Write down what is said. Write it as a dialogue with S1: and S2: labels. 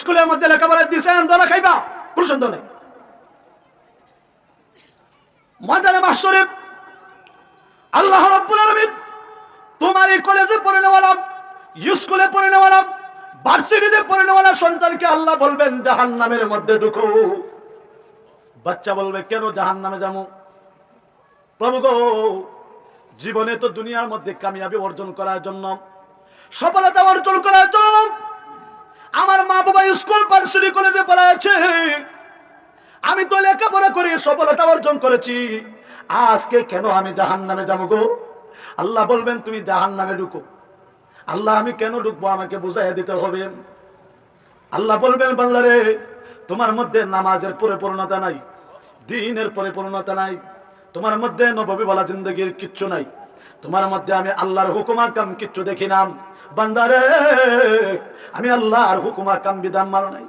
S1: স্কুলের মধ্যে লেখাপড়া দিছেন, দলা খাইবা, কোনো সন্দেহ নেই। ময়দানে মাহশরে আল্লাহ রাব্বুল আলামিন তোমার এই কলেজে পড়ে নেওয়ালাম, স্কুলে পড়ে নেওয়ালাম, ভার্সিটিতে পড়ে নেওয়ালাম সন্তানকে আল্লাহ বলবেন জাহান্নামের মধ্যে ঢুকো। বাচ্চা বলবে কেন জাহান্নামে যাবো? প্রভু গো, জীবনে তো দুনিয়ার মধ্যে কামিয়াবি অর্জন করার জন্য, সফলতা অর্জন করার জন্য আমার মা বাবা স্কুল ভার্সিটি কলেজে পড়াচ্ছে, আমি তো লেখাপড়া করে সফলতা অর্জন করেছি, আজকে কেন আমি জাহান্নামে যাবো গো? আল্লাহ বলবেন তুমি জাহান্নামে ঢুকো। আল্লাহ আমি কেন ঢুকবো আমাকে বুঝাইয়া দিতে হবে। আল্লাহ বলবেন বান্দারে তোমার মধ্যে নামাজের পরিপূর্ণতা নাই, দ্বীনের পরিপূর্ণতা নাই, তোমার মধ্যে নববী বলা জিন্দেগির কিচ্ছু নাই, তোমার মধ্যে আমি আল্লাহর হুকুম আহকাম কিচ্ছু দেখি না। বান্দারে আমি আল্লাহর হুকুম আহকাম বিধান মানো নাই।